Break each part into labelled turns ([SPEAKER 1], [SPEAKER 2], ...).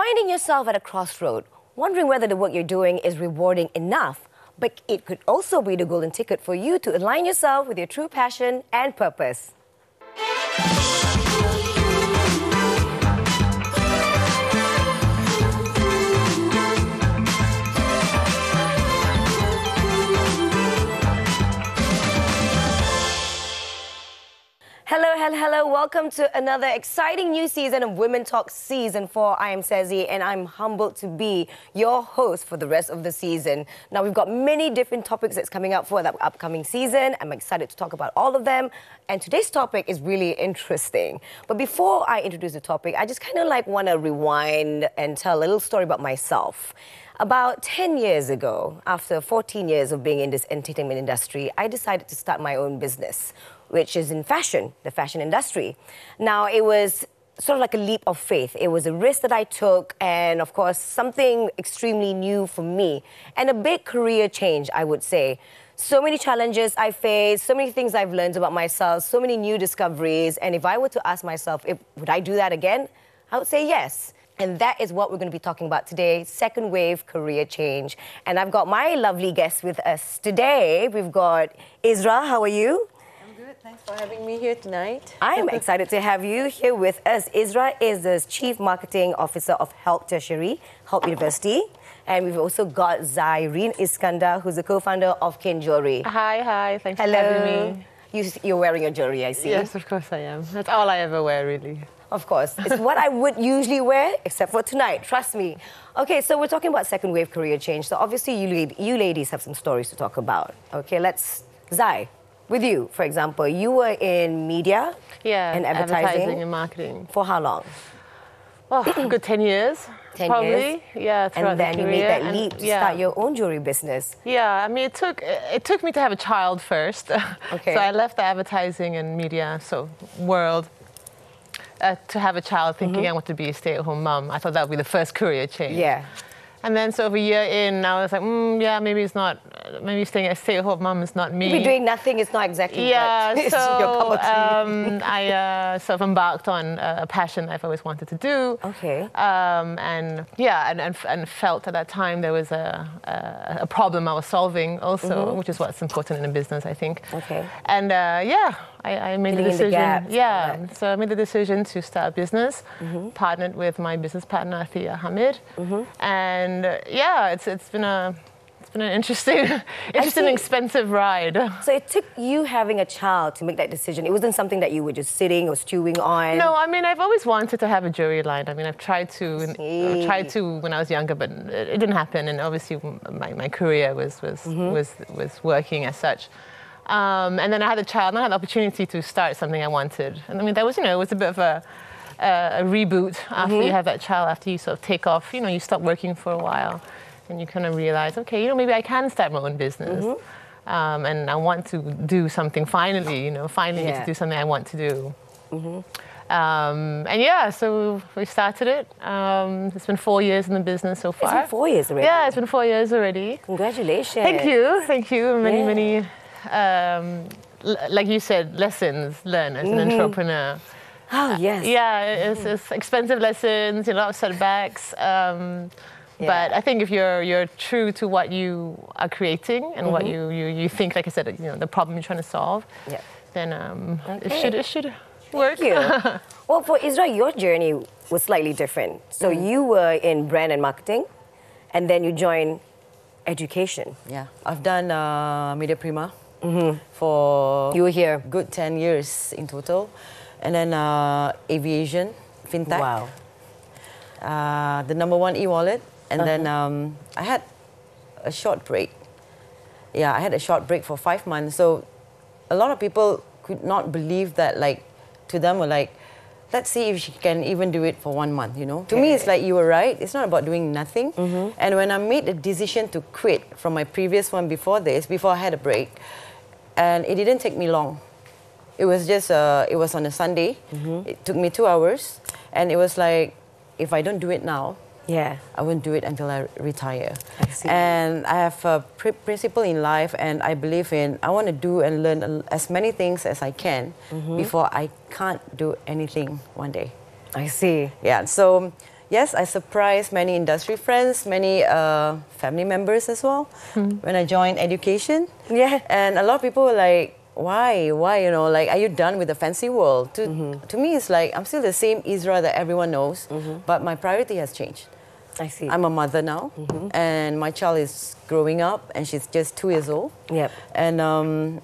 [SPEAKER 1] finding yourself at a crossroad, wondering whether the work you're doing is rewarding enough, but it could also be the golden ticket for you to align yourself with your true passion and purpose. Hello. Welcome to another exciting new season of Women Talk Season 4. I am Sazzy and I'm humbled to be your host for the rest of the season. Now, we've got many different topics that's coming up for that upcoming season. I'm excited to talk about all of them. And today's topic is really interesting. But before I introduce the topic, I just kind of want to rewind and tell a little story about myself. About 10 years ago, after 14 years of being in this entertainment industry, I decided to start my own business, which is in fashion, the fashion industry. Now, it was sort of like a leap of faith. It was a risk that I took and, of course, something extremely new for me and a big career change, I would say. So many challenges I faced, so many things I've learned about myself, so many new discoveries. And if I were to ask myself, would I do that again? I would say yes. And that is what we're going to be talking about today, second wave career change. And I've got my lovely guests with us today. We've got Isra, how are you?
[SPEAKER 2] I'm good, thanks for having me here tonight.
[SPEAKER 1] I'm excited to have you here with us. Isra is the Chief Marketing Officer of Help Tertiary, Help University. And we've also got Zaireen Iskandar, who's the co-founder of Kin Jewelry.
[SPEAKER 3] Hi, thanks for having me.
[SPEAKER 1] You're wearing your jewelry, I see.
[SPEAKER 3] Yes, of course I am. That's all I ever wear, really.
[SPEAKER 1] Of course. It's what I would usually wear, except for tonight, trust me. Okay, so we're talking about second wave career change. So obviously you ladies have some stories to talk about. Okay, Zai, with you, for example, you were in media and advertising
[SPEAKER 3] and marketing.
[SPEAKER 1] For how long?
[SPEAKER 3] Oh, a good 10 years.
[SPEAKER 1] 10
[SPEAKER 3] probably.
[SPEAKER 1] years?
[SPEAKER 3] Yeah,
[SPEAKER 1] and then you made that leap to start your own jewelry business.
[SPEAKER 3] Yeah, I mean, it took me to have a child first.
[SPEAKER 1] Okay.
[SPEAKER 3] So I left the advertising and media world to have a child, thinking I want to be a stay-at-home mum. I thought that would be the first career change.
[SPEAKER 1] Yeah.
[SPEAKER 3] And then so a year in, I was like, yeah, maybe staying as a stay-at-home mum is not me.
[SPEAKER 1] Maybe doing nothing is not exactly
[SPEAKER 3] your
[SPEAKER 1] cup of tea.
[SPEAKER 3] I sort of embarked on a passion I've always wanted to do.
[SPEAKER 1] Okay.
[SPEAKER 3] And felt at that time there was a problem I was solving also, which is what's important in a business, I think.
[SPEAKER 1] Okay.
[SPEAKER 3] And I made the decision. So I made the decision to start a business, partnered with my business partner, Athia Hamid. And it's been an interesting, expensive ride.
[SPEAKER 1] So it took you having a child to make that decision. It wasn't something that you were just sitting or stewing on.
[SPEAKER 3] No, I mean, I've always wanted to have a jewelry line. I mean, I've tried to when I was younger, but it didn't happen. And obviously, my career was working as such. And then I had a child, and I had the opportunity to start something I wanted. And I mean, that was, it was a bit of a reboot after you have that child, after you sort of take off, you stop working for a while and you kind of realize, okay, maybe I can start my own business. And I want to do something finally, get to do something I want to do. So we started it. It's been 4 years in the business so far.
[SPEAKER 1] It's been 4 years already?
[SPEAKER 3] Yeah, it's been 4 years already.
[SPEAKER 1] Congratulations.
[SPEAKER 3] Thank you. Many, like you said, lessons learned as an entrepreneur.
[SPEAKER 1] Oh, yes.
[SPEAKER 3] Yeah, it's expensive lessons, a lot of setbacks. But I think if you're true to what you are creating and what you think, like I said, the problem you're trying to solve, then it should work.
[SPEAKER 1] Thank you. Well, for Isra, your journey was slightly different. So you were in brand and marketing, and then you joined education.
[SPEAKER 2] Yeah, I've done Media Prima for
[SPEAKER 1] you were here
[SPEAKER 2] good 10 years in total. And then aviation, fintech.
[SPEAKER 1] Wow.
[SPEAKER 2] The #1 e-wallet. And then I had a short break. Yeah, I had a short break for 5 months. So a lot of people could not believe that, to them were like, let's see if she can even do it for 1 month, To me, it's like, you were right. It's not about doing nothing. And when I made the decision to quit from my previous one before I had a break, and it didn't take me long. It was just, it was on a Sunday. It took me 2 hours. And it was like, if I don't do it now, I won't do it until I retire.
[SPEAKER 1] I see.
[SPEAKER 2] And I have a principle in life, and I believe I want to do and learn as many things as I can before I can't do anything one day.
[SPEAKER 1] I see.
[SPEAKER 2] Yeah, so yes, I surprised many industry friends, many family members as well when I joined education.
[SPEAKER 1] Yeah.
[SPEAKER 2] And a lot of people were like, why, you know, like, are you done with the fancy world? To me, it's like, I'm still the same Isra that everyone knows, but my priority has changed.
[SPEAKER 1] I see.
[SPEAKER 2] I'm a mother now, and my child is growing up, and she's just 2 years old.
[SPEAKER 1] Yep.
[SPEAKER 2] And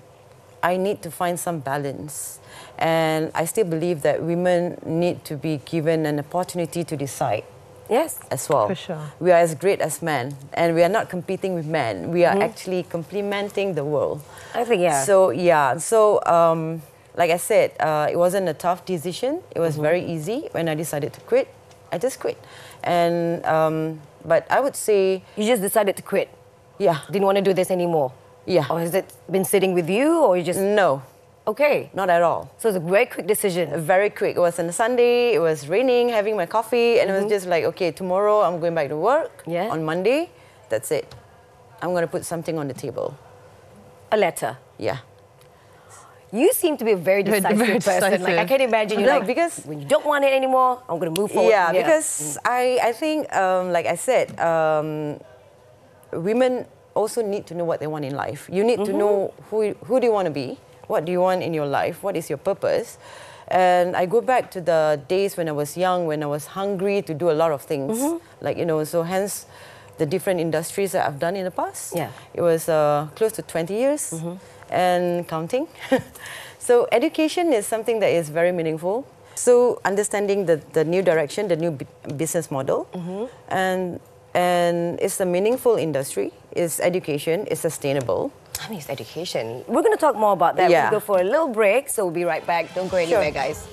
[SPEAKER 2] I need to find some balance. And I still believe that women need to be given an opportunity to decide.
[SPEAKER 1] Yes.
[SPEAKER 2] As well.
[SPEAKER 3] For sure.
[SPEAKER 2] We are as great as men, and we are not competing with men. We are actually complementing the world.
[SPEAKER 1] I think, yeah.
[SPEAKER 2] So, like I said, it wasn't a tough decision. It was very easy. When I decided to quit, I just quit. And, but I would say...
[SPEAKER 1] You just decided to quit?
[SPEAKER 2] Yeah.
[SPEAKER 1] Didn't want to do this anymore?
[SPEAKER 2] Yeah.
[SPEAKER 1] Or has it been sitting with you, or you just...
[SPEAKER 2] No.
[SPEAKER 1] Okay.
[SPEAKER 2] Not at all.
[SPEAKER 1] So it's a very quick decision.
[SPEAKER 2] Very quick. It was on a Sunday, it was raining, having my coffee, and it was just like, okay, tomorrow I'm going back to work.
[SPEAKER 1] Yeah.
[SPEAKER 2] On Monday, that's it. I'm going to put something on the table.
[SPEAKER 1] A letter.
[SPEAKER 2] Yeah.
[SPEAKER 1] You seem to be a very decisive person.
[SPEAKER 3] decisive.
[SPEAKER 1] Like, I can't imagine you
[SPEAKER 2] No,
[SPEAKER 1] like,
[SPEAKER 2] because
[SPEAKER 1] when you don't want it anymore, I'm going to move forward.
[SPEAKER 2] Yeah, because I think, like I said, women also need to know what they want in life. You need to know who do you want to be, what do you want in your life, what is your purpose. And I go back to the days when I was young, when I was hungry to do a lot of things. Like, you know, so hence the different industries that I've done in the past.
[SPEAKER 1] Yeah.
[SPEAKER 2] It was close to 20 years and counting. So education is something that is very meaningful. So understanding the new direction, the new business model, and it's a meaningful industry. It's education. It's sustainable.
[SPEAKER 1] I mean, it's education. We're going to talk more about that.
[SPEAKER 2] Yeah.
[SPEAKER 1] We'll go for a little break, so we'll be right back. Don't go anywhere, guys.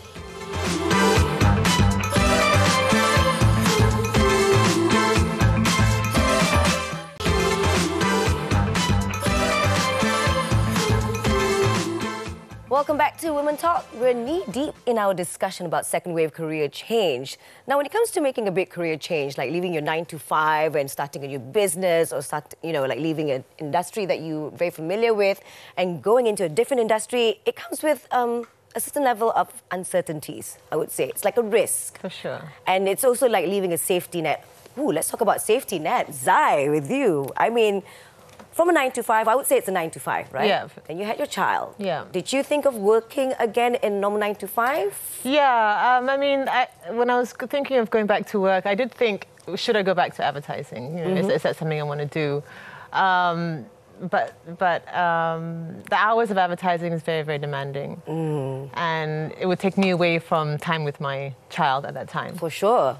[SPEAKER 1] Welcome back to Women Talk. We're knee-deep in our discussion about second wave career change. Now, when it comes to making a big career change, like leaving your 9-to-5 and starting a new business, or like leaving an industry that you're very familiar with and going into a different industry, it comes with a certain level of uncertainties, I would say. It's like a risk.
[SPEAKER 3] For sure.
[SPEAKER 1] And it's also like leaving a safety net. Ooh, let's talk about safety net. Zai, with you. I mean, from a 9-to-5, I would say it's a 9-to-5, right?
[SPEAKER 3] Yeah.
[SPEAKER 1] And you had your child.
[SPEAKER 3] Yeah.
[SPEAKER 1] Did you think of working again in normal 9-to-5?
[SPEAKER 3] Yeah, I mean, when I was thinking of going back to work, I did think, should I go back to advertising? You know, is that something I want to do? But the hours of advertising is very, very demanding. And it would take me away from time with my child at that time.
[SPEAKER 1] For sure.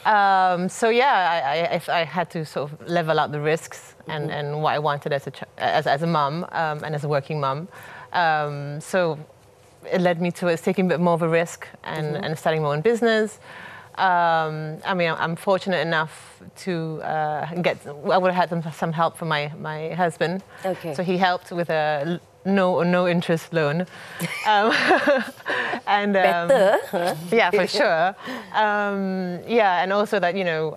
[SPEAKER 3] So yeah, I had to sort of level out the risks and what I wanted as a mum and as a working mum. So it led me to taking a bit more of a risk and starting my own business. I mean, I'm fortunate enough to I would have had some help from my husband.
[SPEAKER 1] Okay.
[SPEAKER 3] So he helped with a no interest loan. And
[SPEAKER 1] Better, huh?
[SPEAKER 3] yeah, for sure. Yeah, and also that, you know,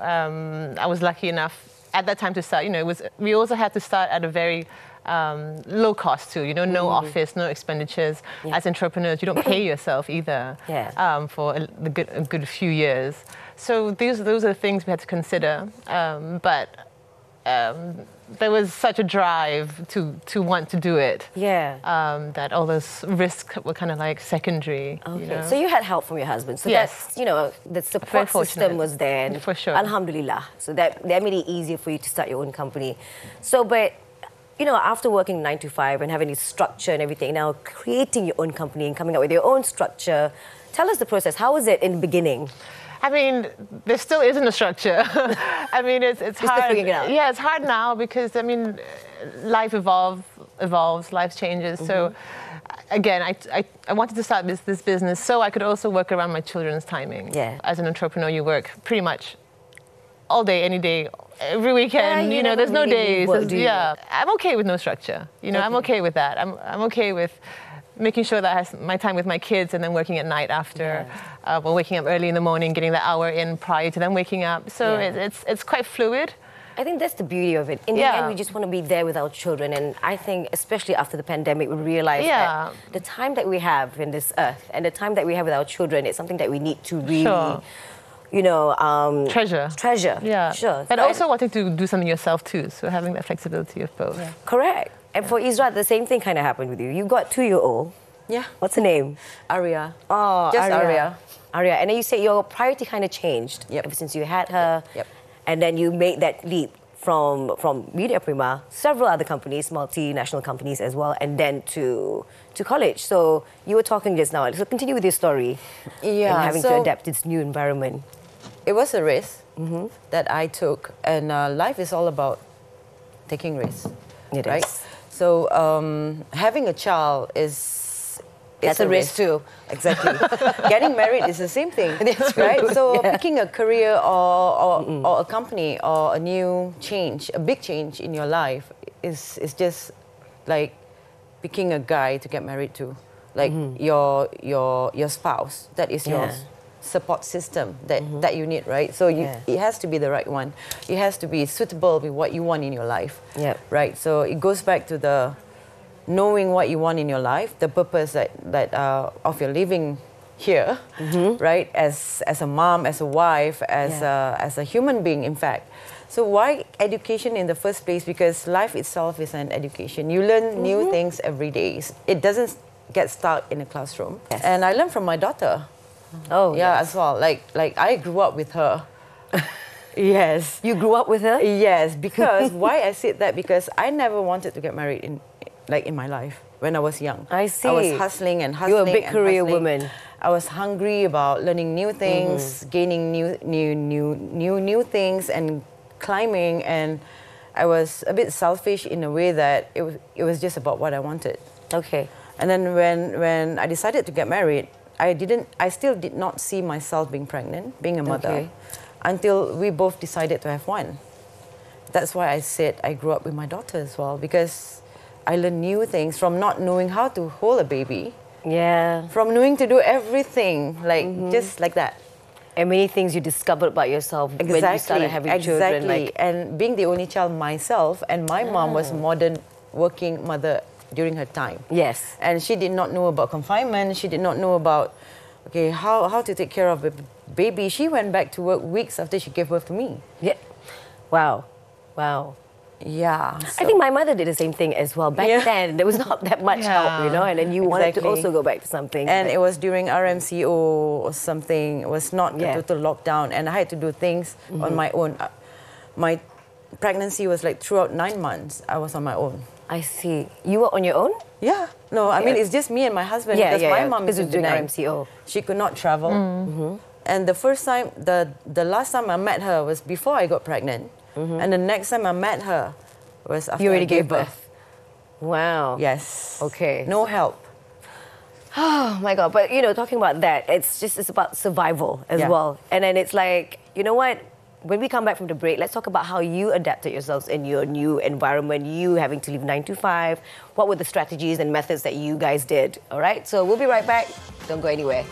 [SPEAKER 3] I was lucky enough at that time to start, you know, we also had to start at a very low cost too, you know, no office, no expenditures.
[SPEAKER 1] Yeah.
[SPEAKER 3] As entrepreneurs, you don't pay yourself either for a good few years. So those are the things we had to consider. But there was such a drive to want to do it.
[SPEAKER 1] Yeah.
[SPEAKER 3] That all those risks were kind of like secondary.
[SPEAKER 1] Okay.
[SPEAKER 3] You know?
[SPEAKER 1] So you had help from your husband. So
[SPEAKER 3] Yes.
[SPEAKER 1] that's, you know, the support
[SPEAKER 3] Very
[SPEAKER 1] system
[SPEAKER 3] fortunate.
[SPEAKER 1] was there. And
[SPEAKER 3] For sure.
[SPEAKER 1] Alhamdulillah. So that made it easier for you to start your own company. So, but, you know, after working 9-to-5 and having this structure and everything, now creating your own company and coming up with your own structure, tell us the process. How was it in the beginning?
[SPEAKER 3] I mean, there still isn't a structure. I mean, it's hard.
[SPEAKER 1] figuring it out.
[SPEAKER 3] Yeah, it's hard now because, I mean, life evolves, life changes. So, again, I wanted to start this business so I could also work around my children's timing.
[SPEAKER 1] Yeah.
[SPEAKER 3] As an entrepreneur, you work pretty much all day, any day, every weekend.
[SPEAKER 1] you
[SPEAKER 3] You know,
[SPEAKER 1] never
[SPEAKER 3] there's no
[SPEAKER 1] really
[SPEAKER 3] days.
[SPEAKER 1] work, do you?
[SPEAKER 3] Yeah, I'm okay with no structure. You know, I'm okay with that. I'm okay with making sure that I have my time with my kids and then working at night after, or waking up early in the morning, getting the hour in prior to them waking up. So it's quite fluid.
[SPEAKER 1] I think that's the beauty of it. In the end, we just want to be there with our children. And I think, especially after the pandemic, we realized that the time that we have in this earth and the time that we have with our children is something that we need to really
[SPEAKER 3] Treasure.
[SPEAKER 1] Treasure.
[SPEAKER 3] Yeah.
[SPEAKER 1] Sure.
[SPEAKER 3] But also wanting to do something yourself too. So having that flexibility of both. Yeah.
[SPEAKER 1] Correct. And for Isra, the same thing kind of happened with you. You got 2-year-old.
[SPEAKER 2] Yeah.
[SPEAKER 1] What's her name?
[SPEAKER 2] Aria.
[SPEAKER 1] Oh,
[SPEAKER 2] Just Aria.
[SPEAKER 1] Aria. And then you say your priority kind of changed ever since you had her.
[SPEAKER 2] Yep.
[SPEAKER 1] And then you made that leap from Media Prima, several other companies, multinational companies as well, and then to college. So you were talking just now. So continue with your story.
[SPEAKER 2] Yeah.
[SPEAKER 1] And having to adapt to this new environment.
[SPEAKER 2] It was a risk that I took, and life is all about taking risks.
[SPEAKER 1] It
[SPEAKER 2] right?
[SPEAKER 1] is.
[SPEAKER 2] So having a child is
[SPEAKER 1] that's a risk too.
[SPEAKER 2] Exactly. Getting married is the same thing, right? So picking a career or a company or a new change, a big change in your life is just like picking a guy to get married to, like your spouse. That is your support system that you need, right? So it has to be the right one. It has to be suitable with what you want in your life, right? So it goes back to the knowing what you want in your life, the purpose that of your living here, right? As a mom, as a wife, as a human being, in fact. So why education in the first place? Because life itself is an education. You learn new things every day. It doesn't get stuck in a classroom. And I learned from my daughter.
[SPEAKER 1] Oh,
[SPEAKER 2] yeah, as well. Like I grew up with her. Yes.
[SPEAKER 1] You grew up with her?
[SPEAKER 2] Yes, because why I said that? Because I never wanted to get married in my life when I was young.
[SPEAKER 1] I see.
[SPEAKER 2] I was hustling and hustling.
[SPEAKER 1] You were a big career
[SPEAKER 2] hustling.
[SPEAKER 1] woman.
[SPEAKER 2] I was hungry about learning new things, gaining new things, and climbing. And I was a bit selfish in a way that it was just about what I wanted.
[SPEAKER 1] Okay.
[SPEAKER 2] And then when I decided to get married, I still did not see myself being pregnant, being a mother, until we both decided to have one. That's why I said I grew up with my daughter as well, because I learned new things from not knowing how to hold a baby.
[SPEAKER 1] Yeah.
[SPEAKER 2] From knowing to do everything, just like that.
[SPEAKER 1] And many things you discovered about yourself when you started having children.
[SPEAKER 2] Exactly. And being the only child myself, and my mom was a modern working mother during her time.
[SPEAKER 1] Yes.
[SPEAKER 2] And she did not know about confinement. She did not know about, how to take care of a baby. She went back to work weeks after she gave birth to me.
[SPEAKER 1] Yeah. Wow. Wow.
[SPEAKER 2] Yeah.
[SPEAKER 1] I think my mother did the same thing as well. Back then, there was not that much help, and then you wanted to also go back to something.
[SPEAKER 2] And it was during RMCO or something. It was not a total lockdown. And I had to do things on my own. My pregnancy was throughout 9 months, I was on my own.
[SPEAKER 1] I see. You were on your own?
[SPEAKER 2] Yeah. No, I mean, it's just me and my husband. Because my mom is
[SPEAKER 1] doing RMCO.
[SPEAKER 2] She could not travel. And the first time, the last time I met her was before I got pregnant. And the next time I met her was after
[SPEAKER 1] you already
[SPEAKER 2] I gave
[SPEAKER 1] gave birth. Wow.
[SPEAKER 2] Yes.
[SPEAKER 1] Okay.
[SPEAKER 2] No help.
[SPEAKER 1] Oh my God. But talking about that, it's about survival as well. And then it's like, you know what? When we come back from the break, let's talk about how you adapted yourselves in your new environment, you having to leave 9 to 5. What were the strategies and methods that you guys did? All right. So we'll be right back. Don't go anywhere.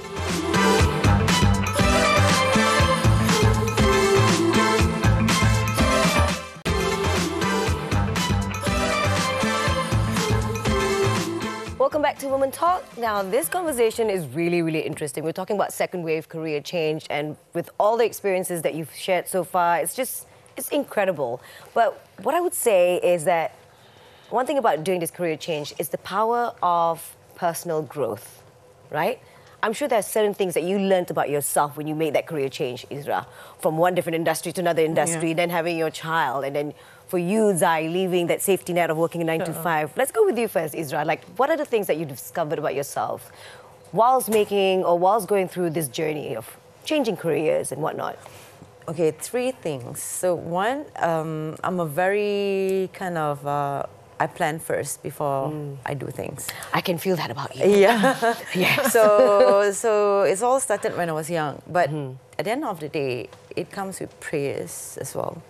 [SPEAKER 1] Welcome back to Women Talk. Now, this conversation is really, really interesting. We're talking about second wave career change, and with all the experiences that you've shared so far, it's incredible. But what I would say is that one thing about doing this career change is the power of personal growth, right? I'm sure there are certain things that you learned about yourself when you made that career change, Isra, from one different industry to another industry, then having your child, and then for you, Zai, leaving that safety net of working 9 to 5. Let's go with you first, Isra. What are the things that you discovered about yourself whilst going through this journey of changing careers and whatnot?
[SPEAKER 2] Okay, 3 things. So one, I'm a very kind of, I plan first before I do things.
[SPEAKER 1] I can feel that about you.
[SPEAKER 2] Yeah.
[SPEAKER 1] Yeah.
[SPEAKER 2] So it's all started when I was young. But at the end of the day, it comes with prayers as well.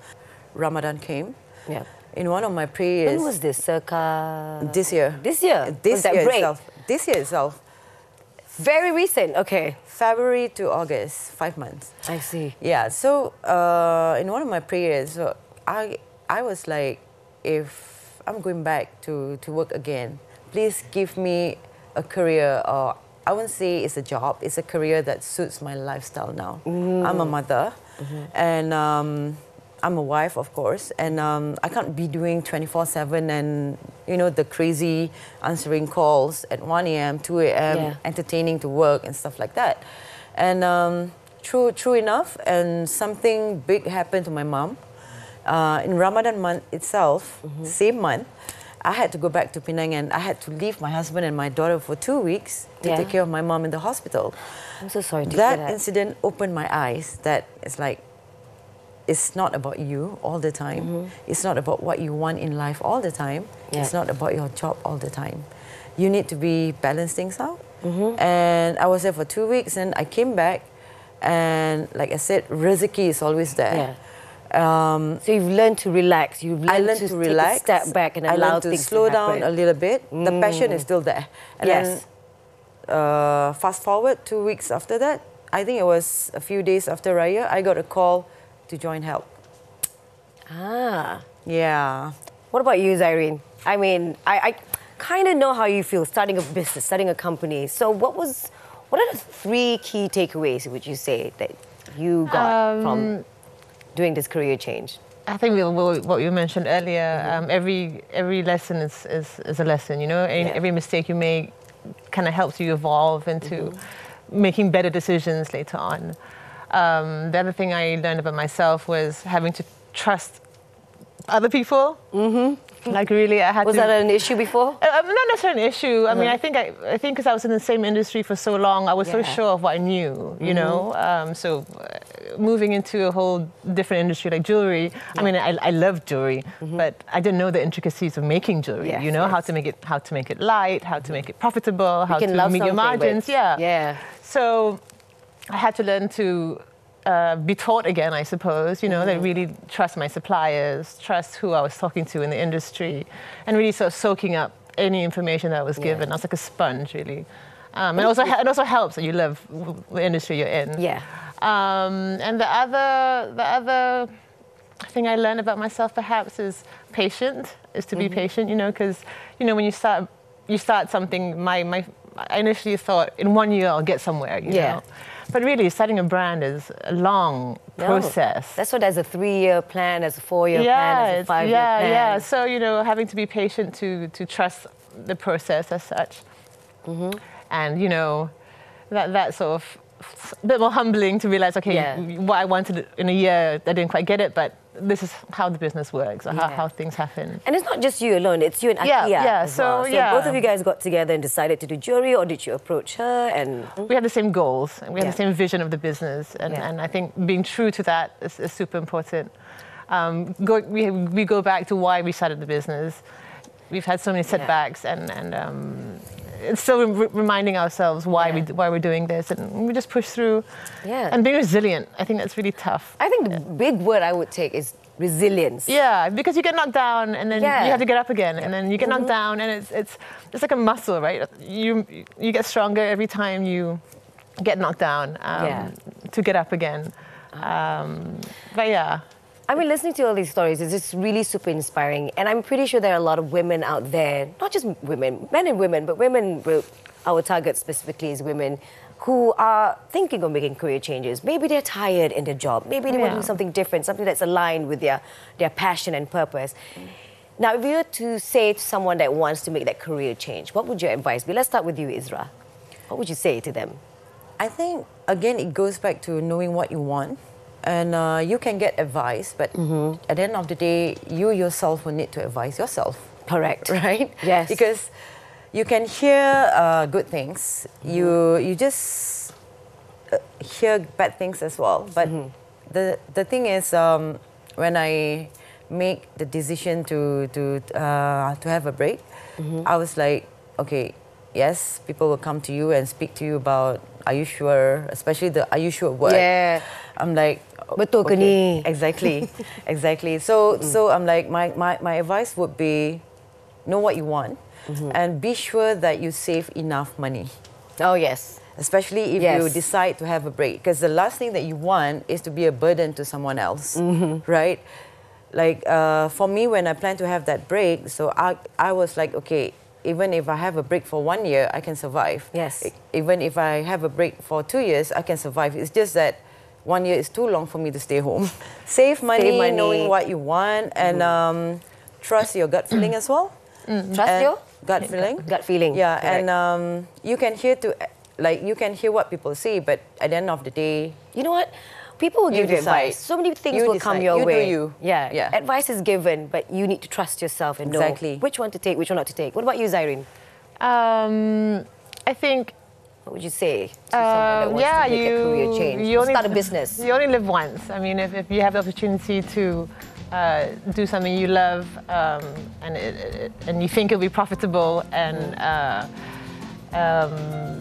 [SPEAKER 2] Ramadan came.
[SPEAKER 1] Yeah.
[SPEAKER 2] In one of my prayers.
[SPEAKER 1] When was this? Circa...
[SPEAKER 2] This year.
[SPEAKER 1] This year?
[SPEAKER 2] This year
[SPEAKER 1] break?
[SPEAKER 2] itself. This year itself.
[SPEAKER 1] Very recent, okay.
[SPEAKER 2] February to August, 5 months.
[SPEAKER 1] I see.
[SPEAKER 2] Yeah, so in one of my prayers, I was like, if I'm going back to work again, please give me a career or I wouldn't say it's a job, it's a career that suits my lifestyle now. I'm a mother, and I'm a wife, of course, and I can't be doing 24/7 and, you know, the crazy answering calls at 1 a.m., 2 a.m., entertaining to work and stuff like that. And true enough, and something big happened to my mom. In Ramadan month itself, same month, I had to go back to Penang and I had to leave my husband and my daughter for 2 weeks to take care of my mom in the hospital.
[SPEAKER 1] I'm so sorry to hear
[SPEAKER 2] That
[SPEAKER 1] that.
[SPEAKER 2] incident opened my eyes that it's like, it's not about you all the time. It's not about what you want in life all the time. It's not about your job all the time. You need to be balance things out. And I was there for 2 weeks and I came back and like I said, rezeki is always there.
[SPEAKER 1] So you've learned to relax. You've learned to
[SPEAKER 2] relax,
[SPEAKER 1] take a step back and
[SPEAKER 2] I
[SPEAKER 1] allow
[SPEAKER 2] learned to
[SPEAKER 1] things
[SPEAKER 2] slow
[SPEAKER 1] to happen.
[SPEAKER 2] down a little bit. The passion is still there. And then fast forward 2 weeks after that, I think it was a few days after Raya, I got a call to join help. Yeah.
[SPEAKER 1] What about you, Zyrene? I mean, I kind of know how you feel starting a business, starting a company. So what are the 3 key takeaways, would you say, that you got from doing this career change?
[SPEAKER 3] I think what you mentioned earlier, every lesson is a lesson, you know? Every mistake you make kind of helps you evolve into making better decisions later on. The other thing I learned about myself was having to trust other people. Like really, I had
[SPEAKER 1] Was that an issue before?
[SPEAKER 3] Not necessarily an issue. I mean, I think because I was in the same industry for so long, I was so sure of what I knew, you know? So moving into a whole different industry like jewelry, I mean, I love jewelry, but I didn't know the intricacies of making jewelry, you know? How to make it light, how to make it profitable, how to meet your margins. So I had to learn to be taught again, I suppose, you know, that really trust my suppliers, trust who I was talking to in the industry, and really sort of soaking up any information that was given. I was like a sponge, really. And it also helps that you love the industry you're in. And the other thing I learned about myself perhaps is to be patient, you know, because, you know, when you start something, I initially thought in 1 year I'll get somewhere, you know. But really, starting a brand is a long process.
[SPEAKER 1] That's what there's a 3-year plan, there's a 4-year plan, there's a 5-year plan.
[SPEAKER 3] So, you know, having to be patient to trust the process as such. And, you know, that sort of a bit more humbling to realize, okay, what I wanted in a year, I didn't quite get it, but this is how the business works, or how things happen.
[SPEAKER 1] And it's not just you alone, it's you and Akia as well. So both of you guys got together and decided to do jewelry, or did you approach her? And
[SPEAKER 3] we had the same goals, and we had the same vision of the business, and I think being true to that is super important. We go back to why we started the business. We've had so many setbacks, and it's still reminding ourselves why we're doing this, and we just push through. And being resilient, I think that's really tough.
[SPEAKER 1] I think the big word I would take is resilience.
[SPEAKER 3] Because you get knocked down, and then you have to get up again, and then you get knocked down, and it's like a muscle, right? You get stronger every time you get knocked down to get up again. But
[SPEAKER 1] I mean, listening to all these stories is just really super inspiring. And I'm pretty sure there are a lot of women out there, not just women, men and women, but women, our target specifically is women, who are thinking of making career changes. Maybe they're tired in their job. Maybe they want to do something different, something that's aligned with their passion and purpose. Now, if you were to say to someone that wants to make that career change, what would your advice be? Let's start with you, Isra. What would you say to them?
[SPEAKER 2] I think, again, it goes back to knowing what you want. And you can get advice, but at the end of the day, you yourself will need to advise yourself.
[SPEAKER 1] Correct.
[SPEAKER 2] Right?
[SPEAKER 1] Yes.
[SPEAKER 2] Because you can hear good things. You just hear bad things as well. But the thing is, when I make the decision to have a break, I was like, okay, yes, people will come to you and speak to you about, are you sure? Especially the are you sure word. I'm like,
[SPEAKER 1] betul ke ni?
[SPEAKER 2] Exactly. So I'm like, my advice would be, know what you want, and be sure that you save enough money.
[SPEAKER 1] Oh, yes.
[SPEAKER 2] Especially if you decide to have a break. Because the last thing that you want is to be a burden to someone else, right? Like, for me, when I planned to have that break, so I was like, okay, even if I have a break for 1 year, I can survive.
[SPEAKER 1] Yes.
[SPEAKER 2] Even if I have a break for 2 years, I can survive. It's just that 1 year is too long for me to stay home. Save money, knowing what you want, and trust your gut feeling as well.
[SPEAKER 1] Trust your
[SPEAKER 2] gut feeling.
[SPEAKER 1] Gut feeling.
[SPEAKER 2] Yeah,
[SPEAKER 1] correct.
[SPEAKER 2] and you can hear what people say, but at the end of the day,
[SPEAKER 1] you know what? People will give you
[SPEAKER 2] decide.
[SPEAKER 1] advice. So many things
[SPEAKER 2] You
[SPEAKER 1] will come
[SPEAKER 2] decide.
[SPEAKER 1] your
[SPEAKER 2] You do
[SPEAKER 1] way.
[SPEAKER 2] you.
[SPEAKER 1] Yeah. Advice is given, but you need to trust yourself and
[SPEAKER 2] Exactly.
[SPEAKER 1] know which one to take, which one not to take. What about you, Zyrene?
[SPEAKER 3] I think.
[SPEAKER 1] What would you say to someone that wants to make a career change? Start a business.
[SPEAKER 3] You only live once. I mean, if you have the opportunity to do something you love and you think it'll be profitable and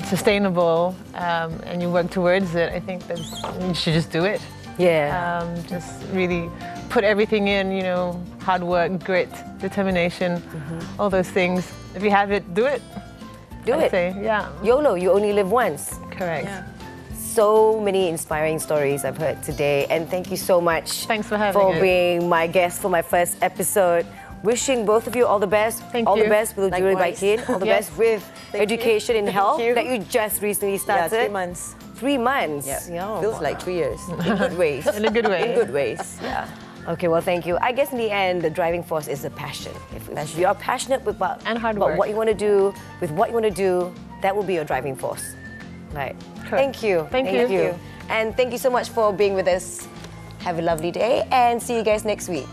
[SPEAKER 3] sustainable, and you work towards it, I think that you should just do it.
[SPEAKER 1] Yeah.
[SPEAKER 3] Just really put everything in, you know, hard work, grit, determination, all those things. If you have it, do it.
[SPEAKER 1] Do
[SPEAKER 3] I'd
[SPEAKER 1] it.
[SPEAKER 3] say, yeah.
[SPEAKER 1] YOLO, you only live once.
[SPEAKER 3] Correct.
[SPEAKER 2] Yeah.
[SPEAKER 1] So many inspiring stories I've heard today, and thank you so much.
[SPEAKER 3] Thanks for having
[SPEAKER 1] for
[SPEAKER 3] it.
[SPEAKER 1] being my guest for my first episode. Wishing both of you all the best.
[SPEAKER 3] Thank
[SPEAKER 1] all
[SPEAKER 3] you.
[SPEAKER 1] the best with Jewelry by
[SPEAKER 2] Likewise.
[SPEAKER 1] Kin. All the
[SPEAKER 3] Yes.
[SPEAKER 1] best with education in health
[SPEAKER 2] you.
[SPEAKER 1] that you just recently
[SPEAKER 2] yeah,
[SPEAKER 1] started.
[SPEAKER 2] 3 months.
[SPEAKER 1] 3 months.
[SPEAKER 2] Yeah, feels like 3 years in good ways.
[SPEAKER 3] In a good way.
[SPEAKER 2] In good ways. Yeah.
[SPEAKER 1] Okay, well, thank you. I guess in the end, the driving force is the passion. If you are passionate about,
[SPEAKER 3] And hard
[SPEAKER 1] about
[SPEAKER 3] work.
[SPEAKER 1] what you want to do, with what you want to do, that will be your driving force. Right. Thank you.
[SPEAKER 3] Thank you.
[SPEAKER 1] And thank you so much for being with us. Have a lovely day and see you guys next week.